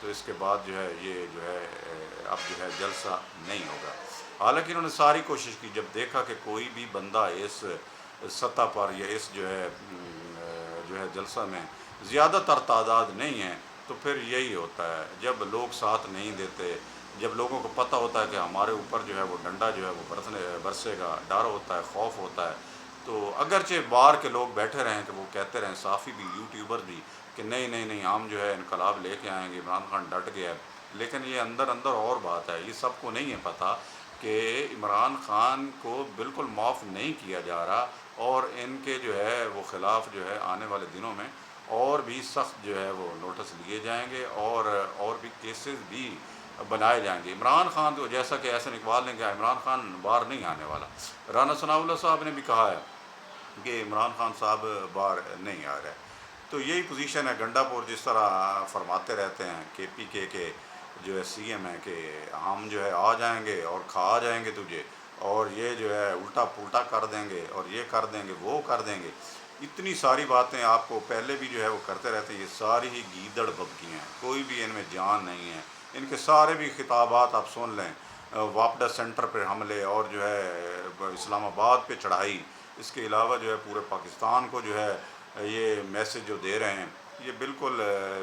تو اس کے بعد جو ہے یہ جو ہے اب جو ہے جلسہ نہیں ہوگا۔ حالانکہ انہوں نے ساری کوشش کی، جب دیکھا کہ کوئی بھی بندہ اس سطح پر یا اس جو ہے جلسہ میں زیادہ تر تعداد نہیں ہے، تو پھر یہی ہوتا ہے جب لوگ ساتھ نہیں دیتے، جب لوگوں کو پتہ ہوتا ہے کہ ہمارے اوپر جو ہے وہ ڈنڈا جو ہے وہ برسے گا، ڈر ہوتا ہے، خوف ہوتا ہے، تو اگرچہ باہر کے لوگ بیٹھے رہیں کہ وہ کہتے رہیں، صحافی بھی، یوٹیوبر بھی، کہ نہیں نہیں نہیں ہم جو ہے انقلاب لے کے آئیں گے، عمران خان ڈٹ گیا ہے، لیکن یہ اندر اندر اور بات ہے، یہ سب کو نہیں ہے پتہ کہ عمران خان کو بالکل معاف نہیں کیا جا رہا، اور ان کے جو ہے وہ خلاف جو ہے آنے والے دنوں میں اور بھی سخت جو ہے وہ نوٹس لیے جائیں گے، اور بھی کیسز بھی بنائے جائیں گے۔ عمران خان تو جیسا کہ احسن اقبال نے کہا، عمران خان باہر نہیں آنے والا، رانا ثناء اللہ صاحب نے بھی کہا ہے کہ عمران خان صاحب باہر نہیں آ رہے۔ تو یہی پوزیشن ہے، گنڈا پور جس طرح فرماتے رہتے ہیں کہ پی کے جو ہے سی ایم ہے کہ ہم جو ہے آ جائیں گے اور کھا جائیں گے تجھے، اور یہ جو ہے الٹا پلٹا کر دیں گے، اور یہ کر دیں گے، وہ کر دیں گے، اتنی ساری باتیں آپ کو پہلے بھی جو ہے وہ کرتے رہتے ہیں۔ یہ ساری ہی گیدڑ ببکی ہیں، کوئی بھی ان میں جان نہیں ہے۔ ان کے سارے بھی خطابات آپ سن لیں، واپڈا سینٹر پہ حملے، اور جو ہے اسلام آباد پہ چڑھائی، اس کے علاوہ جو ہے پورے پاکستان کو جو ہے یہ میسج جو دے رہے ہیں، یہ بالکل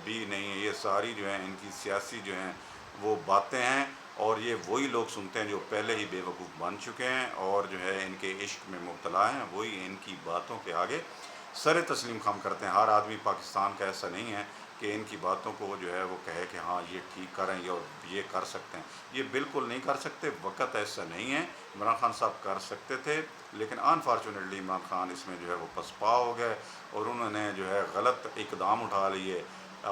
بھی نہیں ہے۔ یہ ساری جو ہیں ان کی سیاسی جو ہیں وہ باتیں ہیں، اور یہ وہی لوگ سنتے ہیں جو پہلے ہی بے وقوف بن چکے ہیں، اور جو ہے ان کے عشق میں مبتلا ہیں، وہی ان کی باتوں کے آگے سر تسلیم خم کرتے ہیں۔ ہر آدمی پاکستان کا ایسا نہیں ہے کہ ان کی باتوں کو جو ہے وہ کہے کہ ہاں یہ ٹھیک کریں گے اور یہ کر سکتے ہیں، یہ بالکل نہیں کر سکتے، وقت ایسا نہیں ہے۔ عمران خان صاحب کر سکتے تھے، لیکن انفارچونیٹلی عمران خان اس میں جو ہے وہ پسپا ہو گئے، اور انہوں نے جو ہے غلط اقدام اٹھا لیے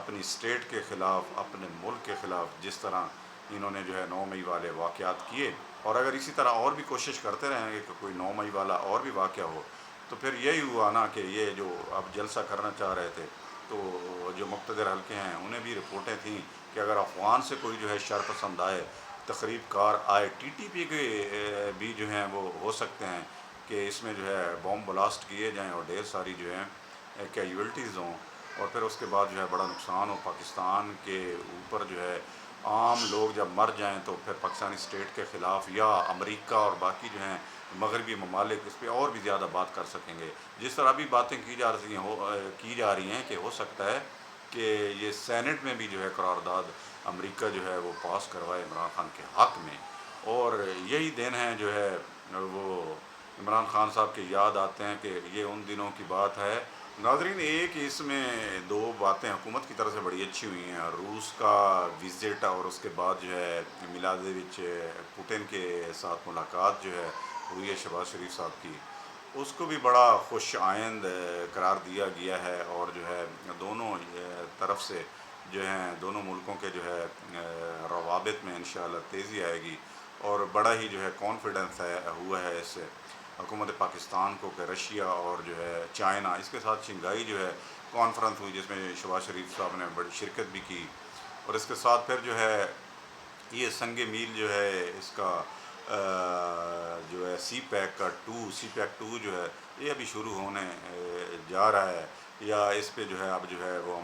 اپنی اسٹیٹ کے خلاف، اپنے ملک کے خلاف، جس طرح انہوں نے جو ہے 9 مئی والے واقعات کیے۔ اور اگر اسی طرح اور بھی کوشش کرتے رہیں گے کہ کوئی 9 مئی والا اور بھی واقعہ ہو، تو پھر یہی ہوا نا کہ یہ جو اب جلسہ کرنا چاہ رہے تھے، تو جو مقتدر حلقے ہیں انہیں بھی رپورٹیں تھیں کہ اگر افغان سے کوئی جو ہے شر پسند آئے، تقریب کار آئے، ٹی ٹی پی کے بھی جو ہیں وہ ہو سکتے ہیں کہ اس میں جو ہے بوم بلاسٹ کیے جائیں اور ڈھیر ساری جو ہیں کیجویلٹیز ہوں، اور پھر اس کے بعد جو ہے بڑا نقصان ہو پاکستان کے اوپر، جو ہے عام لوگ جب مر جائیں تو پھر پاکستانی اسٹیٹ کے خلاف یا امریکہ اور باقی جو ہیں مغربی ممالک اس پہ اور بھی زیادہ بات کر سکیں گے۔ جس طرح ابھی باتیں کی جا رہی ہیں کہ ہو سکتا ہے کہ یہ سینٹ میں بھی جو ہے قرارداد امریکہ جو ہے وہ پاس کروائے عمران خان کے حق میں، اور یہی دن ہیں جو ہے وہ عمران خان صاحب کے یاد آتے ہیں کہ یہ ان دنوں کی بات ہے۔ ناظرین، ایک اس میں دو باتیں حکومت کی طرف سے بڑی اچھی ہوئی ہیں، روس کا وزٹ، اور اس کے بعد جو ہے میلادیوچ پوٹن کے ساتھ ملاقات جو ہے ہوئی ہے شہباز شریف صاحب کی، اس کو بھی بڑا خوش آئند قرار دیا گیا ہے، اور جو ہے دونوں طرف سے جو ہیں دونوں ملکوں کے جو ہے روابط میں انشاءاللہ تیزی آئے گی، اور بڑا ہی جو ہے کانفیڈنس ہوا ہے اس حکومت پاکستان کو کہ رشیا اور جو ہے چائنا، اس کے ساتھ شنگھائی جو ہے کانفرنس ہوئی جس میں شہباز شریف صاحب نے بڑی شرکت بھی کی، اور اس کے ساتھ پھر جو ہے یہ سنگ میل جو ہے اس کا جو ہے سی پیک 2 جو ہے یہ ابھی شروع ہونے جا رہا ہے، یا اس پہ جو ہے اب جو ہے وہ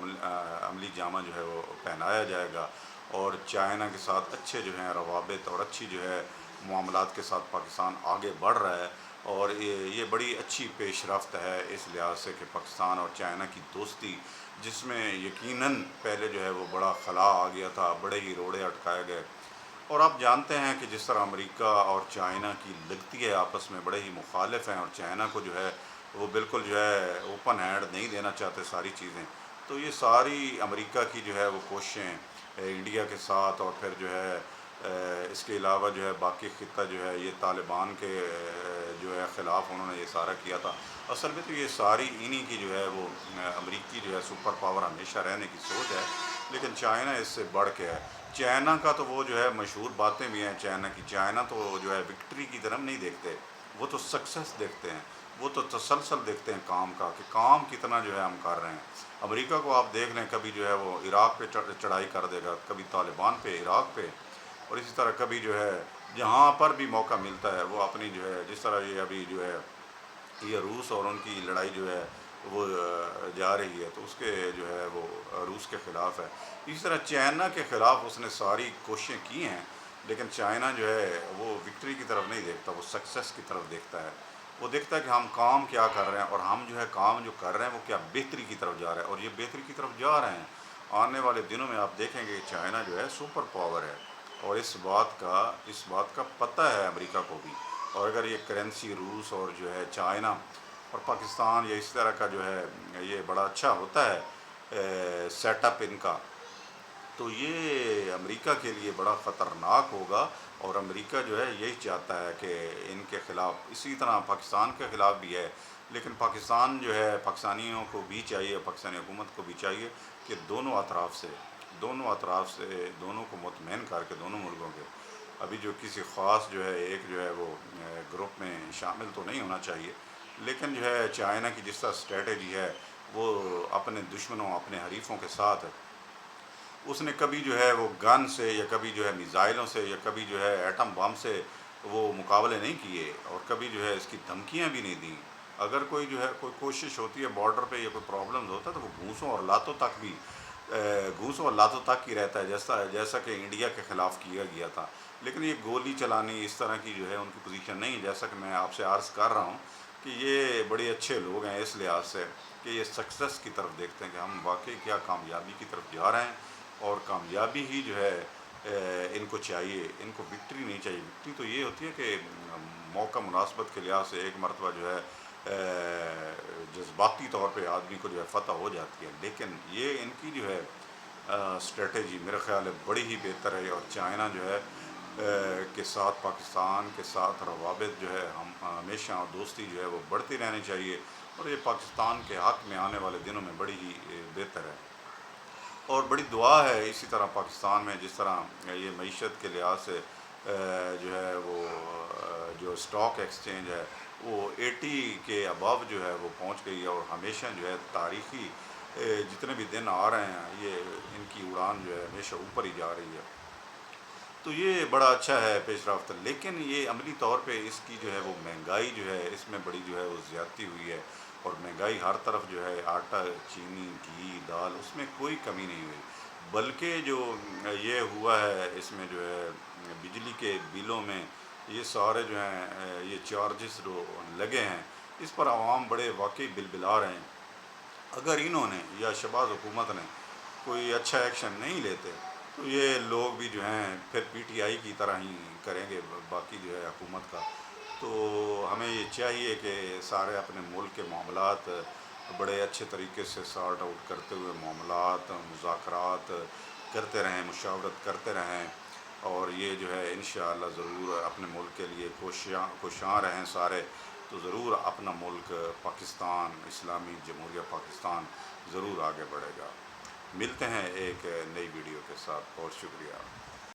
عملی جامہ جو ہے وہ پہنایا جائے گا، اور چائنا کے ساتھ اچھے جو ہیں روابط اور اچھی جو ہے معاملات کے ساتھ پاکستان آگے بڑھ رہا ہے، اور یہ بڑی اچھی پیش رفت ہے اس لحاظ سے کہ پاکستان اور چائنا کی دوستی، جس میں یقیناً پہلے جو ہے وہ بڑا خلا آ گیا تھا، بڑے ہی روڑے اٹکائے گئے، اور آپ جانتے ہیں کہ جس طرح امریکہ اور چائنا کی لگتی ہے آپس میں، بڑے ہی مخالف ہیں، اور چائنا کو جو ہے وہ بالکل جو ہے اوپن ہینڈ نہیں دینا چاہتے ساری چیزیں، تو یہ ساری امریکہ کی جو ہے وہ کوششیں انڈیا کے ساتھ، اور پھر جو ہے اس کے علاوہ جو ہے باقی خطہ جو ہے یہ طالبان کے جو ہے خلاف انہوں نے یہ سارا کیا تھا۔ اصل میں تو یہ ساری انہی کی جو ہے وہ امریکی جو ہے سپر پاور ہمیشہ رہنے کی سوچ ہے، لیکن چائنا اس سے بڑھ کے ہے۔ چائنا کا تو وہ جو ہے مشہور باتیں بھی ہیں چائنا کی، چائنا تو جو ہے وکٹری کی طرف نہیں دیکھتے، وہ تو سکسیس دیکھتے ہیں، وہ تو تسلسل دیکھتے ہیں کام کا کہ کام کتنا جو ہے ہم کر رہے ہیں۔ امریکہ کو آپ دیکھ لیں، کبھی جو ہے وہ عراق پہ چڑھائی کر دے گا، کبھی طالبان پہ، عراق پہ، اور اسی طرح کبھی جو ہے جہاں پر بھی موقع ملتا ہے وہ اپنی جو ہے، جس طرح یہ ابھی جو ہے یہ روس اور ان کی لڑائی جو ہے وہ جا رہی ہے، تو اس کے جو ہے وہ روس کے خلاف ہے۔ اسی طرح چائنا کے خلاف اس نے ساری کوششیں کی ہیں، لیکن چائنا جو ہے وہ وکٹری کی طرف نہیں دیکھتا، وہ سکسیس کی طرف دیکھتا ہے۔ وہ دیکھتا ہے کہ ہم کام کیا کر رہے ہیں، اور ہم جو ہے کام جو کر رہے ہیں وہ کیا بہتری کی طرف جا رہا ہے، اور یہ بہتری کی طرف جا رہے ہیں۔ آنے والے دنوں میں آپ دیکھیں گے کہ چائنا جو ہے سپر پاور ہے، اور اس بات کا پتہ ہے امریکہ کو بھی۔ اور اگر یہ کرنسی روس اور جو ہے چائنا اور پاکستان یا اس طرح کا جو ہے یہ بڑا اچھا ہوتا ہے سیٹ اپ ان کا، تو یہ امریکہ کے لیے بڑا خطرناک ہوگا۔ اور امریکہ جو ہے یہی چاہتا ہے کہ ان کے خلاف، اسی طرح پاکستان کے خلاف بھی ہے، لیکن پاکستان جو ہے پاکستانیوں کو بھی چاہیے، پاکستانی حکومت کو بھی چاہیے کہ دونوں اطراف سے دونوں کو مطمئن کر کے، دونوں ملکوں کے، ابھی جو کسی خاص جو ہے ایک جو ہے وہ گروپ میں شامل تو نہیں ہونا چاہیے، لیکن جو ہے چائنا کی جس طرح اسٹریٹجی ہے، وہ اپنے دشمنوں، اپنے حریفوں کے ساتھ اس نے کبھی جو ہے وہ گن سے، یا کبھی جو ہے میزائلوں سے، یا کبھی جو ہے ایٹم بم سے وہ مقابلے نہیں کیے، اور کبھی جو ہے اس کی دھمکیاں بھی نہیں دیں۔ اگر کوئی جو ہے کوئی کوشش ہوتی ہے بارڈر پہ یا کوئی پرابلمز ہوتا ہے، تو وہ گھوسوں اور لاتوں تک ہی رہتا ہے، جیسا کہ انڈیا کے خلاف کیا گیا تھا۔ لیکن یہ گولی چلانی اس طرح کی جو ہے ان کی پوزیشن نہیں ہے، جیسا کہ میں آپ سے عرض کر رہا ہوں کہ یہ بڑے اچھے لوگ ہیں اس لحاظ سے کہ یہ سکسیس کی طرف دیکھتے ہیں کہ ہم واقعی کیا کامیابی کی طرف جا رہے ہیں، اور کامیابی ہی جو ہے ان کو چاہیے، ان کو وکٹری نہیں چاہیے۔ وکٹری تو یہ ہوتی ہے کہ موقع مناسبت کے لحاظ سے ایک مرتبہ جو ہے جذباتی طور پہ آدمی کو جو ہے فتح ہو جاتی ہے، لیکن یہ ان کی جو ہے اسٹریٹجی میرے خیال ہے بڑی ہی بہتر ہے۔ اور چائنا جو ہے کے ساتھ، پاکستان کے ساتھ روابط جو ہے ہم ہمیشہ دوستی جو ہے وہ بڑھتی رہنی چاہیے، اور یہ پاکستان کے حق میں آنے والے دنوں میں بڑی ہی بہتر ہے۔ اور بڑی دعا ہے اسی طرح پاکستان میں، جس طرح یہ معیشت کے لحاظ سے جو ہے وہ جو اسٹاک ایکسچینج ہے وہ 80 کے ابو جو ہے وہ پہنچ گئی ہے، اور ہمیشہ جو ہے تاریخی جتنے بھی دن آ رہے ہیں یہ ان کی اڑان جو ہے ہمیشہ اوپر ہی جا رہی ہے۔ تو یہ بڑا اچھا ہے پیش رفت، لیکن یہ عملی طور پہ اس کی جو ہے وہ مہنگائی جو ہے اس میں بڑی جو ہے وہ زیادتی ہوئی ہے، اور مہنگائی ہر طرف جو ہے آٹا، چینی، گھی، دال، اس میں کوئی کمی نہیں ہوئی، بلکہ جو یہ ہوا ہے اس میں جو ہے بجلی کے بلوں میں یہ سارے جو ہیں یہ چارجز جو لگے ہیں، اس پر عوام بڑے واقعی بلبلا رہے ہیں۔ اگر انہوں نے یا شہباز حکومت نے کوئی اچھا ایکشن نہیں لیتے، تو یہ لوگ بھی جو ہیں پھر پی ٹی آئی کی طرح ہی کریں گے باقی جو ہے حکومت کا۔ تو ہمیں یہ چاہیے کہ سارے اپنے ملک کے معاملات بڑے اچھے طریقے سے سارٹ آؤٹ کرتے ہوئے، معاملات، مذاکرات کرتے رہیں، مشاورت کرتے رہیں، اور یہ جو ہے انشاءاللہ ضرور اپنے ملک کے لیے کوشاں رہیں سارے، تو ضرور اپنا ملک پاکستان، اسلامی جمہوریہ پاکستان ضرور آگے بڑھے گا۔ ملتے ہیں ایک نئی ویڈیو کے ساتھ، بہت شکریہ۔